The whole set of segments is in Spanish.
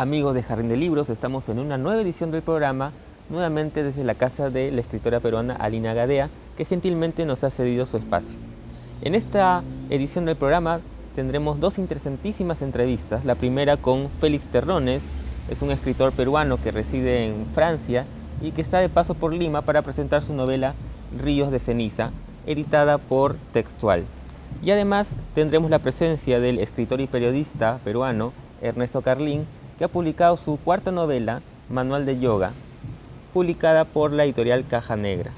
Amigos de Jardín de Libros, estamos en una nueva edición del programa, nuevamente desde la casa de la escritora peruana Alina Gadea, que gentilmente nos ha cedido su espacio. En esta edición del programa tendremos dos interesantísimas entrevistas. La primera con Félix Terrones, es un escritor peruano que reside en Francia y que está de paso por Lima para presentar su novela Ríos de Ceniza, editada por Textual. Y además tendremos la presencia del escritor y periodista peruano Ernesto Carlín, que ha publicado su cuarta novela, Manual de Yoga, publicada por la editorial Caja Negra.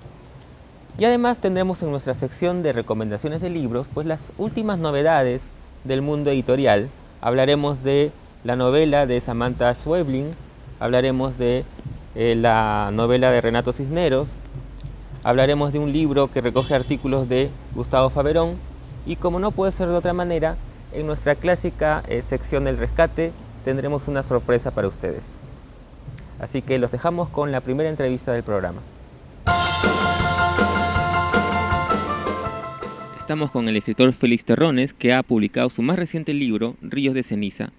Y además tendremos en nuestra sección de recomendaciones de libros, pues las últimas novedades del mundo editorial. Hablaremos de la novela de Samantha Schweblin, hablaremos de la novela de Renato Cisneros, hablaremos de un libro que recoge artículos de Gustavo Faberón y, como no puede ser de otra manera, en nuestra clásica sección del rescate tendremos una sorpresa para ustedes. Así que los dejamos con la primera entrevista del programa. Estamos con el escritor Félix Terrones, que ha publicado su más reciente libro, Ríos de Ceniza,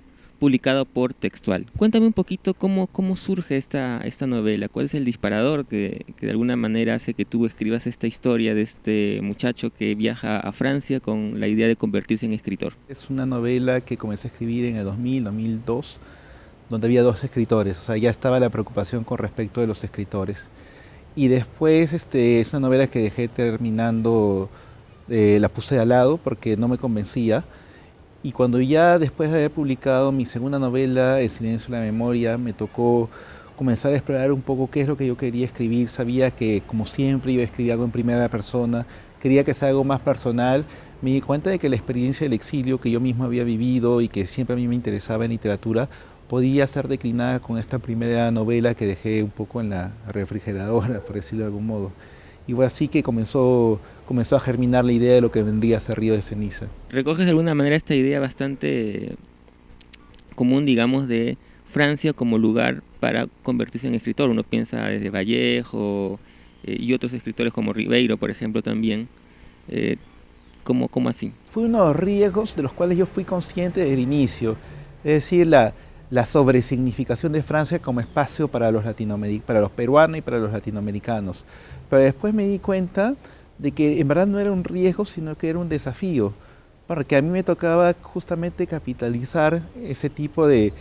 publicado por Textual. Cuéntame un poquito cómo surge esta novela, cuál es el disparador que de alguna manera hace que tú escribas esta historia de este muchacho que viaja a Francia con la idea de convertirse en escritor. Es una novela que comencé a escribir en el 2002, donde había dos escritores, o sea, ya estaba la preocupación con respecto de los escritores. Y después es una novela que dejé terminando, la puse de lado porque no me convencía. Y cuando ya después de haber publicado mi segunda novela, El silencio de la memoria, me tocó comenzar a explorar un poco qué es lo que yo quería escribir. Sabía que, como siempre, iba a escribir algo en primera persona, quería que sea algo más personal. Me di cuenta de que la experiencia del exilio que yo mismo había vivido y que siempre a mí me interesaba en literatura, podía ser declinada con esta primera novela que dejé un poco en la refrigeradora, por decirlo de algún modo. Y fue así que comenzó a germinar la idea de lo que vendría a ser Río de Ceniza. Recoges de alguna manera esta idea bastante común, digamos, de Francia como lugar para convertirse en escritor. Uno piensa desde Vallejo y otros escritores como Ribeiro, por ejemplo, también. ¿Cómo así? Fue uno de los riesgos de los cuales yo fui consciente desde el inicio. Es decir, la sobresignificación de Francia como espacio para los peruanos y para los latinoamericanos. Pero después me di cuenta de que en verdad no era un riesgo, sino que era un desafío, porque a mí me tocaba justamente capitalizar ese tipo de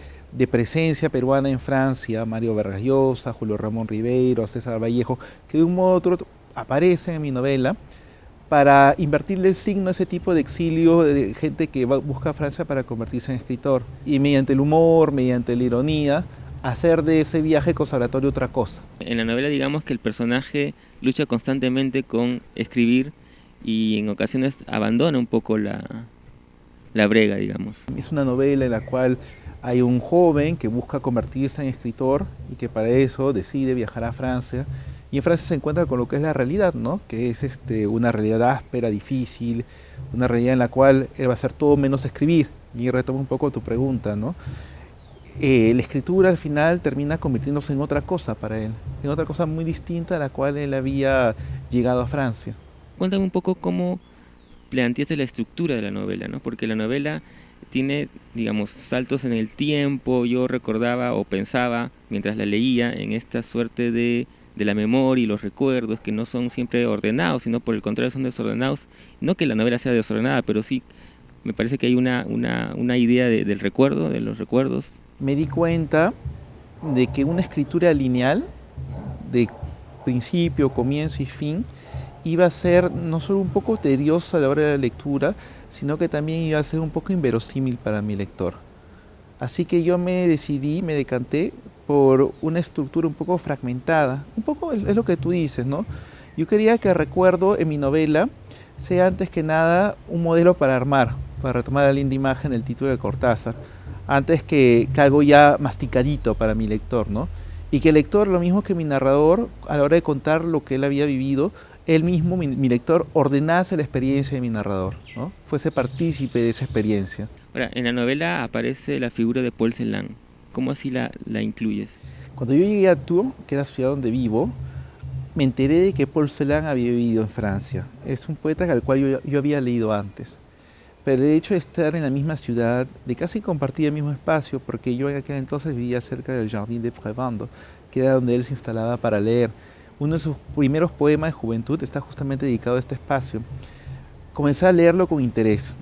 presencia peruana en Francia, Mario Vargas Llosa, Julio Ramón Ribeiro, César Vallejo, que de un modo u otro aparecen en mi novela, para invertirle el signo a ese tipo de exilio de gente que busca a Francia para convertirse en escritor, y mediante el humor, mediante la ironía, hacer de ese viaje conservatorio otra cosa. En la novela, digamos que el personaje lucha constantemente con escribir y en ocasiones abandona un poco la brega, digamos. Es una novela en la cual hay un joven que busca convertirse en escritor y que para eso decide viajar a Francia. Y en Francia se encuentra con lo que es la realidad, ¿no? Que es una realidad áspera, difícil, una realidad en la cual él va a hacer todo menos escribir. Y retomo un poco tu pregunta, ¿no? La escritura al final termina convirtiéndose en otra cosa para él, en otra cosa muy distinta a la cual él había llegado a Francia. Cuéntame un poco cómo planteaste la estructura de la novela, ¿no? Porque la novela tiene, digamos, saltos en el tiempo. Yo recordaba o pensaba, mientras la leía, en esta suerte de la memoria y los recuerdos que no son siempre ordenados, sino por el contrario son desordenados. No que la novela sea desordenada, pero sí me parece que hay una idea del recuerdo, de los recuerdos. Me di cuenta de que una escritura lineal, de principio, comienzo y fin, iba a ser no solo un poco tediosa a la hora de la lectura, sino que también iba a ser un poco inverosímil para mi lector. Así que yo me decanté por una estructura un poco fragmentada. Un poco es lo que tú dices, ¿no? Yo quería que el recuerdo en mi novela sea antes que nada un modelo para armar, para retomar la linda imagen del título de Cortázar, antes que algo ya masticadito para mi lector, ¿no? Y que el lector, lo mismo que mi narrador, a la hora de contar lo que él había vivido, él mismo, mi lector, ordenase la experiencia de mi narrador, ¿no? Fuese partícipe de esa experiencia. Ahora, en la novela aparece la figura de Paul Celan. ¿Cómo así la incluyes? Cuando yo llegué a Tours, que es la ciudad donde vivo, me enteré de que Paul Celan había vivido en Francia. Es un poeta al cual yo había leído antes. pero el hecho de estar en la misma ciudad, de casi compartir el mismo espacio, porque yo en aquel entonces vivía cerca del Jardin de Prevando, que era donde él se instalaba para leer. Uno de sus primeros poemas de juventud está justamente dedicado a este espacio. Comencé a leerlo con interés.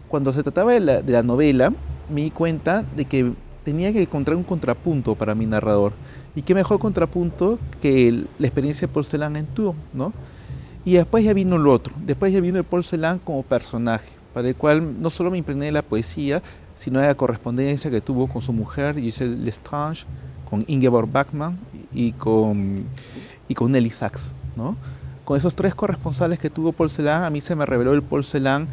Cuando se trataba de la novela, me di cuenta de que tenía que encontrar un contrapunto para mi narrador. Y qué mejor contrapunto que la experiencia de Porcelán en Tours, ¿no? Y después ya vino lo otro. Después ya vino el Porcelán como personaje, para el cual no solo me impregné de la poesía, sino de la correspondencia que tuvo con su mujer, Gisèle Lestrange, con Ingeborg Bachmann y con Nelly Sachs, ¿no? Con esos tres corresponsales que tuvo Porcelán, a mí se me reveló el Porcelán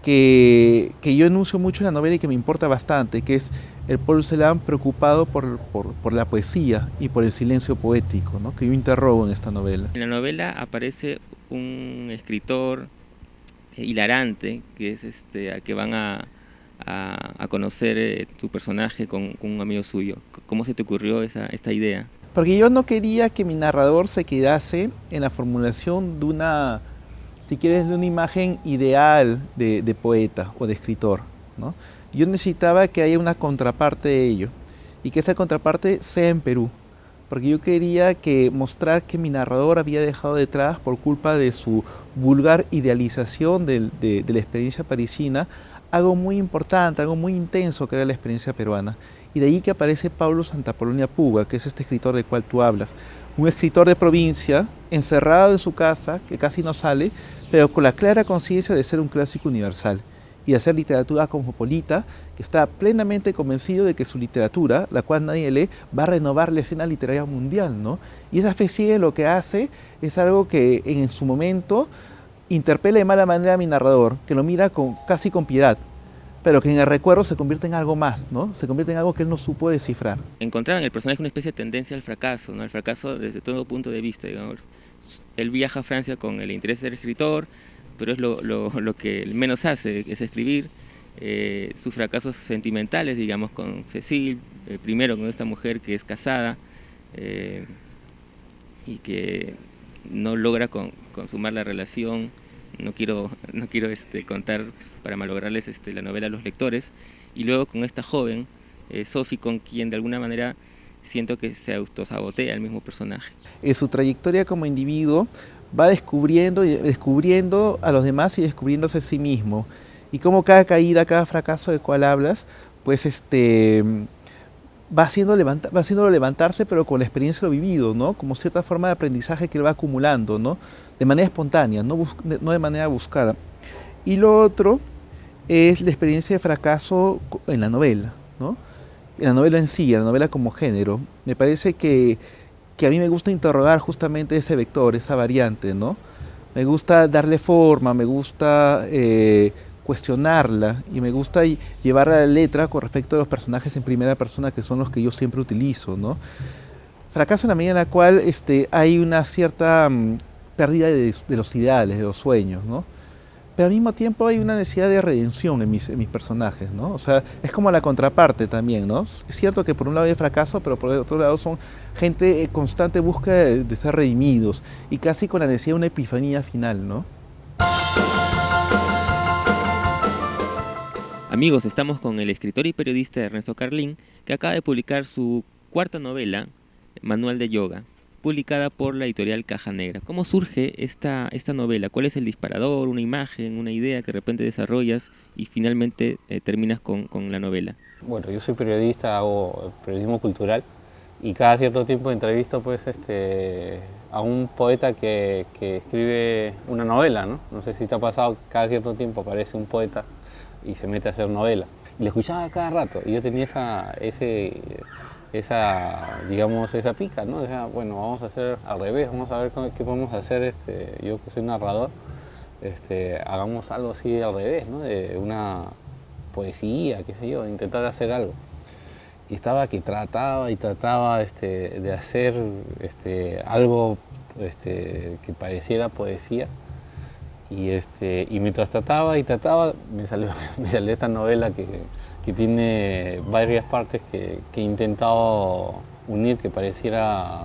que yo enuncio mucho en la novela y que me importa bastante, que es el Porcelán preocupado por la poesía y por el silencio poético, ¿no? Que yo interrogo en esta novela. En la novela aparece un escritor hilarante, que es a que van a conocer tu personaje con un amigo suyo. ¿Cómo se te ocurrió esta idea? Porque yo no quería que mi narrador se quedase en la formulación de una, si quieres, de una imagen ideal de poeta o de escritor, ¿no? Yo necesitaba que haya una contraparte de ello y que esa contraparte sea en Perú, porque yo quería que mostrar que mi narrador había dejado detrás, por culpa de su vulgar idealización de la experiencia parisina, algo muy importante, algo muy intenso que era la experiencia peruana. Y de ahí que aparece Pablo Santapolonia Puga, que es este escritor del cual tú hablas. Un escritor de provincia, encerrado en su casa, que casi no sale, pero con la clara conciencia de ser un clásico universal y de hacer literatura cosmopolita, que está plenamente convencido de que su literatura, la cual nadie lee, va a renovar la escena literaria mundial, ¿no? Y esa fe ciega lo que hace es algo que en su momento interpela de mala manera a mi narrador, que lo mira casi con piedad, pero que en el recuerdo se convierte en algo más, ¿no? Se convierte en algo que él no supo descifrar. Encontraba en el personaje una especie de tendencia al fracaso, ¿no? Al fracaso desde todo punto de vista, digamos. Él viaja a Francia con el interés de ser escritor, pero es lo que él menos hace, es escribir. Sus fracasos sentimentales, digamos, con Cécile, primero con esta mujer que es casada y que no logra consumar la relación. No quiero contar para malograrles la novela a los lectores. Y luego con esta joven, Sophie, con quien de alguna manera siento que se autosabotea el mismo personaje. En su trayectoria como individuo va descubriendo a los demás y descubriéndose a sí mismo. Y como cada caída, cada fracaso del cual hablas, pues va haciéndolo levantarse, pero con la experiencia de lo vivido, ¿no? Como cierta forma de aprendizaje que él va acumulando, ¿no? De manera espontánea, no de manera buscada. Y lo otro es la experiencia de fracaso en la novela, ¿no? En la novela en sí, en la novela como género. Me parece que a mí me gusta interrogar justamente ese vector, esa variante, ¿no? Me gusta darle forma, me gusta cuestionarla y me gusta llevarla a la letra con respecto a los personajes en primera persona, que son los que yo siempre utilizo, ¿no? Fracaso en la medida en la cual hay una cierta pérdida de los ideales, de los sueños, ¿no? Pero al mismo tiempo hay una necesidad de redención en mis personajes, ¿no? O sea, es como la contraparte también, ¿no? Es cierto que por un lado hay fracaso, pero por el otro lado son gente en constante búsqueda de ser redimidos y casi con la necesidad de una epifanía final, ¿no? Amigos, estamos con el escritor y periodista Ernesto Carlín, que acaba de publicar su cuarta novela, Manual de Yoga, publicada por la editorial Caja Negra. ¿Cómo surge esta novela? ¿Cuál es el disparador, una imagen, una idea que de repente desarrollas y finalmente terminas con la novela? Bueno, yo soy periodista, hago periodismo cultural y cada cierto tiempo entrevisto pues, a un poeta que escribe una novela, ¿no? No sé si te ha pasado, cada cierto tiempo aparece un poeta y se mete a hacer novela. Y lo escuchaba cada rato y yo tenía esa pica, ¿no? Decía, bueno, vamos a hacer al revés, vamos a ver qué podemos hacer, yo que soy narrador, hagamos algo así al revés, ¿no? De una poesía, qué sé yo, intentar hacer algo. Y estaba que trataba de hacer algo que pareciera poesía. Y mientras trataba, me salió esta novela que tiene varias partes que he intentado unir, que pareciera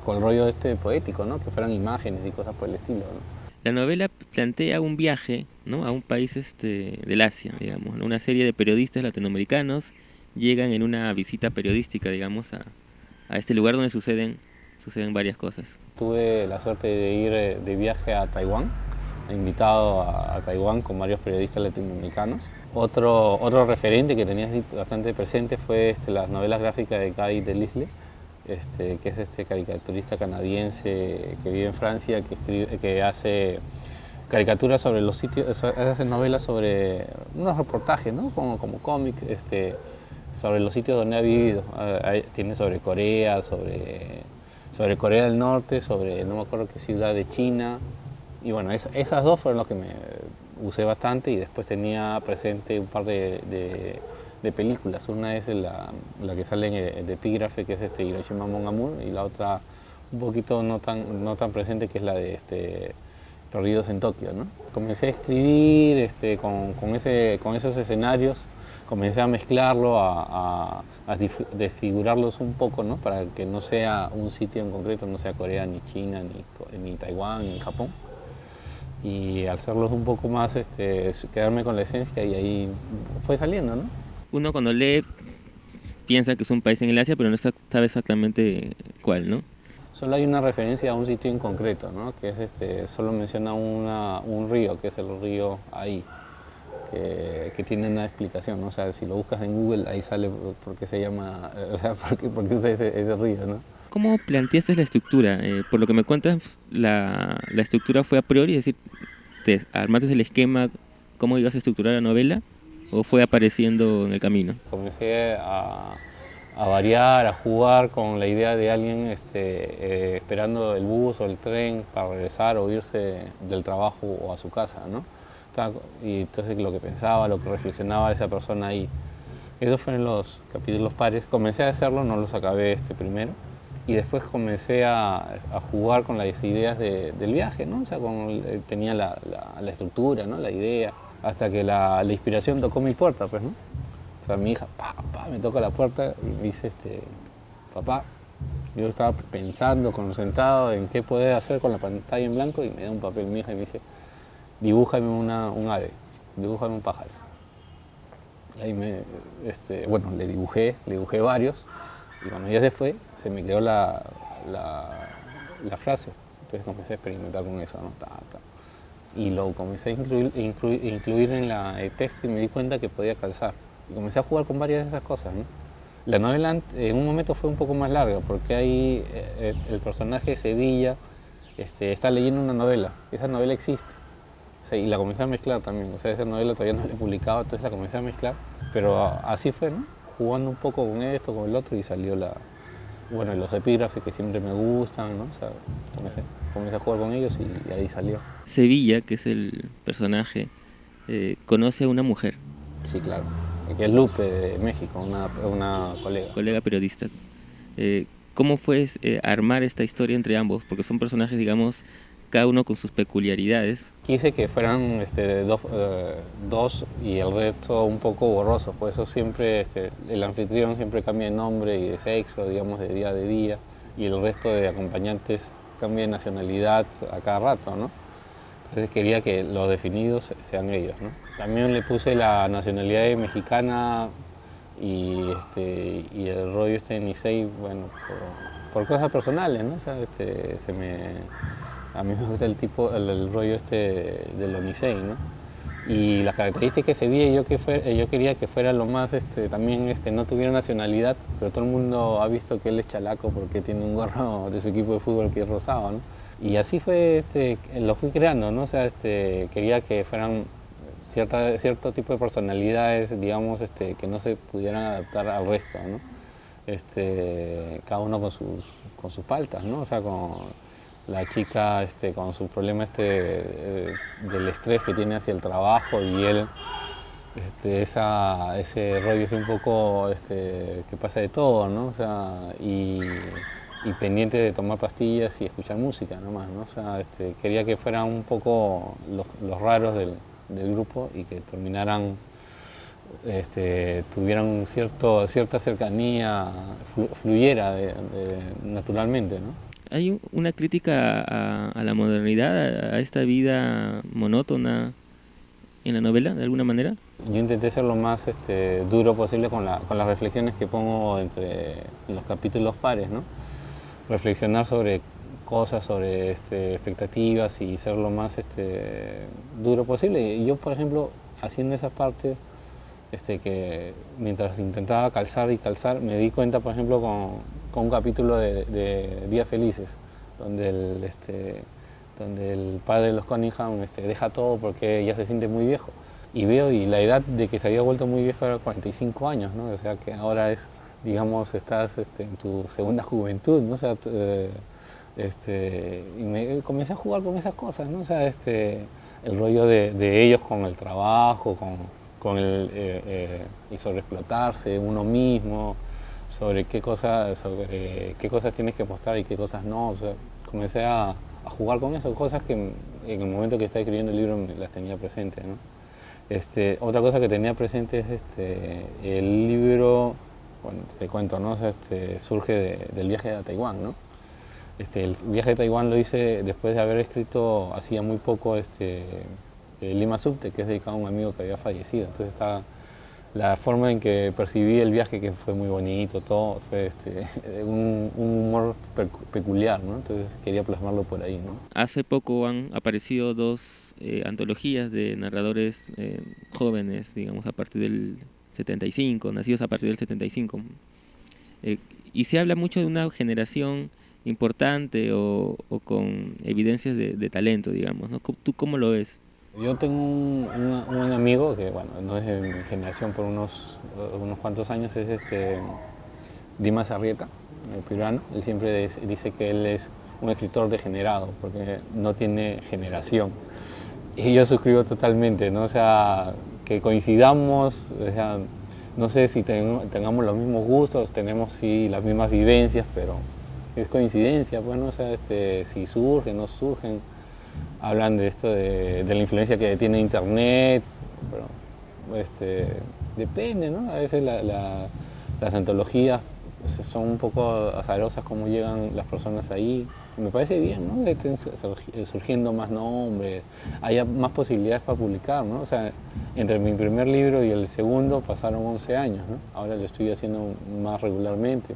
con el rollo poético, ¿no? Que fueran imágenes y cosas por el estilo, ¿no? La novela plantea un viaje, ¿no?, a un país del Asia, digamos, ¿no? Una serie de periodistas latinoamericanos llegan en una visita periodística, digamos, a este lugar donde suceden varias cosas. Tuve la suerte de ir de viaje a Taiwán, invitado a Taiwán con varios periodistas latinoamericanos. Otro referente que tenía bastante presente fue las novelas gráficas de Guy Delisle, que es este caricaturista canadiense que vive en Francia, que hace caricaturas sobre los sitios, hace novelas sobre unos reportajes, ¿no?, como cómic, sobre los sitios donde ha vivido. Tiene sobre Corea, sobre Corea del Norte, sobre no me acuerdo qué ciudad de China. Y bueno, esas dos fueron las que me usé bastante, y después tenía presente un par de películas. Una es la que sale en el epígrafe, que es Hiroshima Mon Amour, y la otra un poquito no tan presente, que es la de Perdidos en Tokio, ¿no? Comencé a escribir con esos escenarios, comencé a mezclarlo, a desfigurarlos un poco, ¿no?, para que no sea un sitio en concreto, no sea Corea, ni China, ni Taiwán, ni Japón. Y al hacerlos un poco más, quedarme con la esencia, y ahí fue saliendo, ¿no? Uno cuando lee piensa que es un país en el Asia, pero no sabe exactamente cuál, ¿no? Solo hay una referencia a un sitio en concreto, ¿no?, que es solo menciona un río, que es el río Ahí, que tiene una explicación, ¿no? O sea, si lo buscas en Google, ahí sale por qué se llama, o sea, por qué usa ese río, ¿no? ¿Cómo planteaste la estructura? Por lo que me cuentas, la estructura fue a priori, es decir, ¿te armaste el esquema cómo ibas a estructurar la novela o fue apareciendo en el camino? Comencé a variar, a jugar con la idea de alguien esperando el bus o el tren para regresar o irse del trabajo o a su casa, ¿no? Y entonces lo que pensaba, lo que reflexionaba esa persona ahí. Eso fue en los capítulos pares. Comencé a hacerlo, no los acabé primero. Y después comencé a jugar con las ideas del viaje, ¿no? O sea, tenía la estructura, ¿no?, la idea, hasta que la inspiración tocó mi puerta, pues, ¿no? O sea, mi hija, me toca la puerta y me dice, papá, yo estaba pensando, concentrado en qué poder hacer con la pantalla en blanco, y me da un papel mi hija y me dice, dibújame un ave, dibújame un pájaro. Y ahí le dibujé varios, y cuando ya se fue, se me quedó la frase. Entonces comencé a experimentar con eso, ¿no? Y lo comencé a incluir en el texto, y me di cuenta que podía calzar. Y comencé a jugar con varias de esas cosas, ¿no? La novela en un momento fue un poco más larga, porque ahí el personaje de Sevilla está leyendo una novela. Esa novela existe. O sea, y la comencé a mezclar también. O sea, esa novela todavía no la he publicado, entonces la comencé a mezclar. Pero así fue, ¿no? Jugando un poco con esto, con el otro, y salió los epígrafes que siempre me gustan, ¿no? O sea, comencé a jugar con ellos, y ahí salió. Sevilla, que es el personaje, conoce a una mujer. Sí, claro. Que es Lupe, de México, una colega. Colega periodista. ¿Cómo fue armar esta historia entre ambos? Porque son personajes, digamos, cada uno con sus peculiaridades. Quise que fueran dos y el resto un poco borrosos, por eso siempre el anfitrión siempre cambia de nombre y de sexo, digamos, de día, y el resto de acompañantes cambia de nacionalidad a cada rato, ¿no? Entonces quería que los definidos sean ellos, ¿no? También le puse la nacionalidad mexicana y el rollo Nisei, bueno, por cosas personales, ¿no? O sea, a mí me gusta el rollo del Onisei, ¿no? Y las características que se veía, yo quería que fuera lo más, también no tuviera nacionalidad, pero todo el mundo ha visto que él es chalaco porque tiene un gorro de su equipo de fútbol que es rosado, ¿no? Y así fue, lo fui creando, ¿no? O sea, quería que fueran cierto tipo de personalidades, digamos, que no se pudieran adaptar al resto, ¿no? Cada uno con sus faltas, ¿no? O sea, con la chica con su problema del estrés que tiene hacia el trabajo, y él ese rollo es un poco que pasa de todo, ¿no? O sea, y pendiente de tomar pastillas y escuchar música nomás, ¿no? O sea, quería que fueran un poco los raros del grupo, y que terminaran, tuvieran cierta cercanía, fluyera naturalmente, ¿no? Hay una crítica a la modernidad, a esta vida monótona en la novela, de alguna manera. Yo intenté ser lo más duro posible con las reflexiones que pongo entre los capítulos pares, ¿no? Reflexionar sobre cosas, sobre expectativas y ser lo más duro posible. Y yo, por ejemplo, haciendo esa parte, que mientras intentaba calzar y calzar, me di cuenta, por ejemplo, con un capítulo de Días Felices, donde el padre de los Cunningham deja todo porque ya se siente muy viejo. Y veo, y la edad de que se había vuelto muy viejo era 45 años, ¿no? O sea que ahora es, digamos, estás en tu segunda juventud, ¿no? O sea, y me comencé a jugar con esas cosas, ¿no? O sea, el rollo de ellos con el trabajo, con y sobre explotarse uno mismo, sobre qué cosas tienes que mostrar y qué cosas no. O sea, comencé a jugar con eso, cosas que en el momento que estaba escribiendo el libro las tenía presentes, ¿no? Otra cosa que tenía presente es el libro, bueno, te cuento, ¿no? O sea, surge del viaje a Taiwán, ¿no? El viaje a Taiwán lo hice después de haber escrito hacía muy poco Lima Subte, que es dedicado a un amigo que había fallecido. Entonces está la forma en que percibí el viaje, que fue muy bonito, todo, fue un humor peculiar, ¿no? Entonces quería plasmarlo por ahí, ¿no? Hace poco han aparecido dos antologías de narradores jóvenes, digamos, a partir del 75, nacidos a partir del 75. Y se habla mucho de una generación importante o con evidencias de talento, digamos, ¿no? ¿Tú cómo lo ves? Yo tengo un amigo que, bueno, no es de mi generación por unos cuantos años, es Dimas Arrieta, el peruano. Él siempre dice que él es un escritor degenerado porque no tiene generación. Y yo suscribo totalmente, ¿no? O sea, que coincidamos, o sea, no sé si tengamos los mismos gustos, tenemos sí las mismas vivencias, pero es coincidencia, pues, ¿no? O sea, si surgen, no surgen. Hablan de esto, de la influencia que tiene Internet, pero depende, ¿no? A veces las antologías son un poco azarosas cómo llegan las personas ahí. Y me parece bien, ¿no? Que estén surgiendo más nombres, haya más posibilidades para publicar, ¿no? O sea, entre mi primer libro y el segundo pasaron 11 años, ¿no? Ahora lo estoy haciendo más regularmente,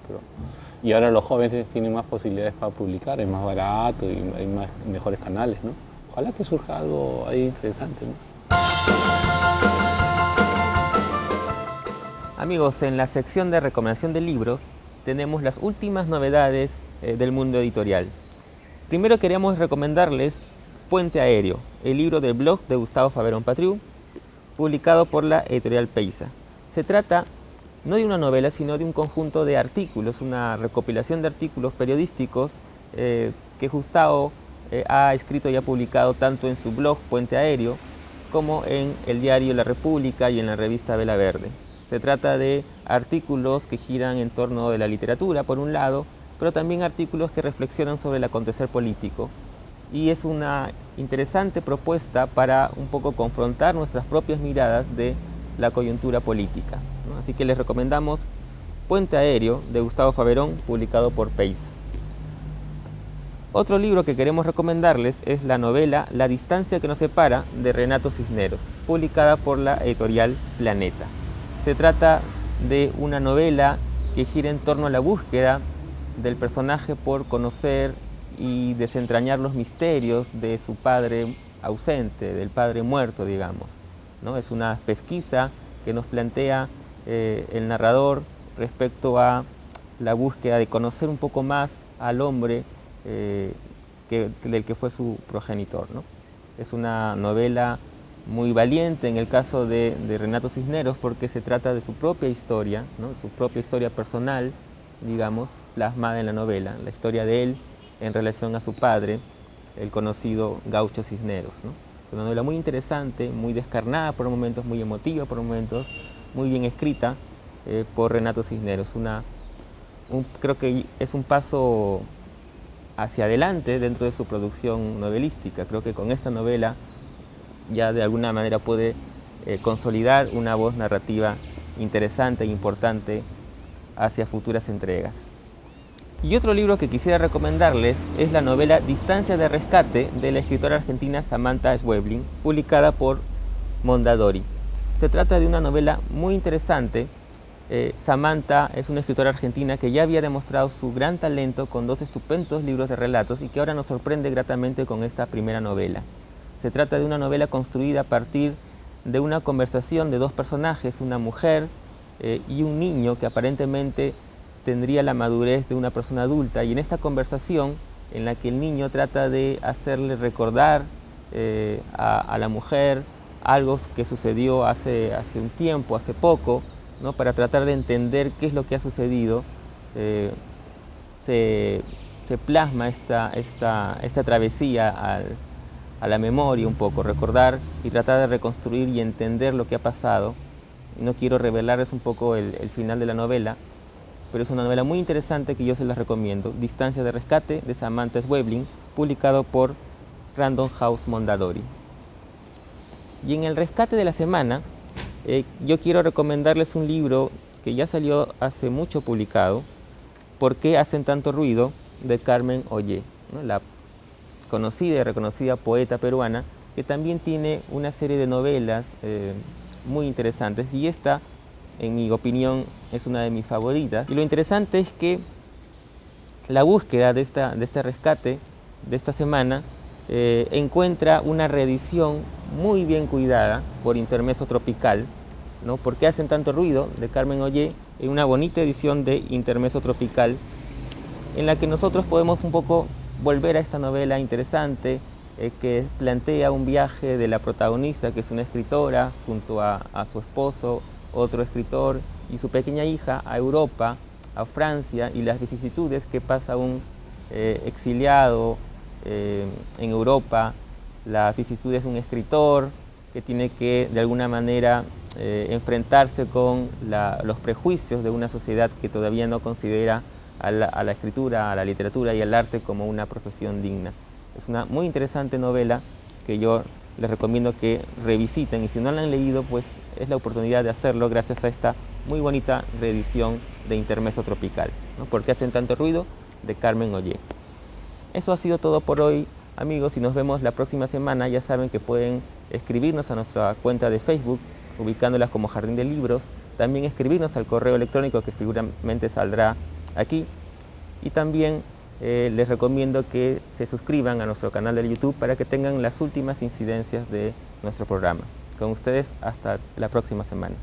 y ahora los jóvenes tienen más posibilidades para publicar, es más barato y hay mejores canales, ¿no? Ojalá que surja algo ahí interesante, ¿no? Amigos, en la sección de recomendación de libros tenemos las últimas novedades del mundo editorial. Primero queremos recomendarles Puente Aéreo, el libro del blog de Gustavo Faverón Patriu, publicado por la editorial Peisa. Se trata no de una novela, sino de un conjunto de artículos, una recopilación de artículos periodísticos que Gustavo ha escrito y ha publicado tanto en su blog Puente Aéreo como en el diario La República y en la revista Vela Verde. Se trata de artículos que giran en torno de la literatura, por un lado, pero también artículos que reflexionan sobre el acontecer político. Y es una interesante propuesta para un poco confrontar nuestras propias miradas de la coyuntura política, ¿no? Así que les recomendamos Puente Aéreo de Gustavo Faverón, publicado por Peisa. Otro libro que queremos recomendarles es la novela La distancia que nos separa de Renato Cisneros, publicada por la editorial Planeta. Se trata de una novela que gira en torno a la búsqueda del personaje por conocer y desentrañar los misterios de su padre ausente, del padre muerto, digamos, ¿no? Es una pesquisa que nos plantea el narrador respecto a la búsqueda de conocer un poco más al hombre del que fue su progenitor, ¿no? Es una novela muy valiente en el caso de Renato Cisneros porque se trata de su propia historia, ¿no? Su propia historia personal, digamos, plasmada en la novela, la historia de él en relación a su padre, el conocido Gaucho Cisneros, ¿no? Una novela muy interesante, muy descarnada por momentos, muy emotiva por momentos, muy bien escrita por Renato Cisneros. Creo que es un paso hacia adelante dentro de su producción novelística. Creo que con esta novela ya de alguna manera puede consolidar una voz narrativa interesante e importante hacia futuras entregas. Y otro libro que quisiera recomendarles es la novela Distancia de rescate de la escritora argentina Samantha Schweblin, publicada por Mondadori. Se trata de una novela muy interesante. Samantha es una escritora argentina que ya había demostrado su gran talento con 2 estupendos libros de relatos y que ahora nos sorprende gratamente con esta primera novela. Se trata de una novela construida a partir de una conversación de 2 personajes, una mujer y un niño que aparentemente tendría la madurez de una persona adulta, y en esta conversación en la que el niño trata de hacerle recordar a la mujer algo que sucedió hace un tiempo, hace poco, ¿no? Para tratar de entender qué es lo que ha sucedido, se plasma esta travesía a la memoria un poco, recordar y tratar de reconstruir y entender lo que ha pasado. No quiero revelarles un poco el final de la novela, pero es una novela muy interesante que yo se las recomiendo. Distancia de rescate de Samantha Schweblin, publicado por Random House Mondadori. Y en el rescate de la semana, yo quiero recomendarles un libro que ya salió hace mucho publicado, ¿Por qué hacen tanto ruido?, de Carmen Ollé, ¿no? La conocida y reconocida poeta peruana, que también tiene una serie de novelas muy interesantes, y esta, en mi opinión, es una de mis favoritas. Y lo interesante es que la búsqueda de este rescate de esta semana encuentra una reedición muy bien cuidada por Intermezzo Tropical, ¿no? ¿Por qué hacen tanto ruido?, de Carmen Ollé, en una bonita edición de Intermezzo Tropical, en la que nosotros podemos un poco volver a esta novela interesante que plantea un viaje de la protagonista, que es una escritora, junto a su esposo, otro escritor, y su pequeña hija, a Europa, a Francia, y las vicisitudes que pasa un exiliado en Europa, las vicisitudes de un escritor que tiene que, de alguna manera, enfrentarse con los prejuicios de una sociedad que todavía no considera a la escritura, a la literatura y al arte como una profesión digna. Es una muy interesante novela que yo les recomiendo que revisiten, y si no la han leído, pues es la oportunidad de hacerlo gracias a esta muy bonita reedición de Intermezzo Tropical, ¿no? ¿Por qué hacen tanto ruido?, de Carmen Ollé. Eso ha sido todo por hoy, amigos, y nos vemos la próxima semana. Ya saben que pueden escribirnos a nuestra cuenta de Facebook, ubicándolas como Jardín de Libros, también escribirnos al correo electrónico que seguramente saldrá aquí, y también les recomiendo que se suscriban a nuestro canal de YouTube para que tengan las últimas incidencias de nuestro programa. Con ustedes, hasta la próxima semana.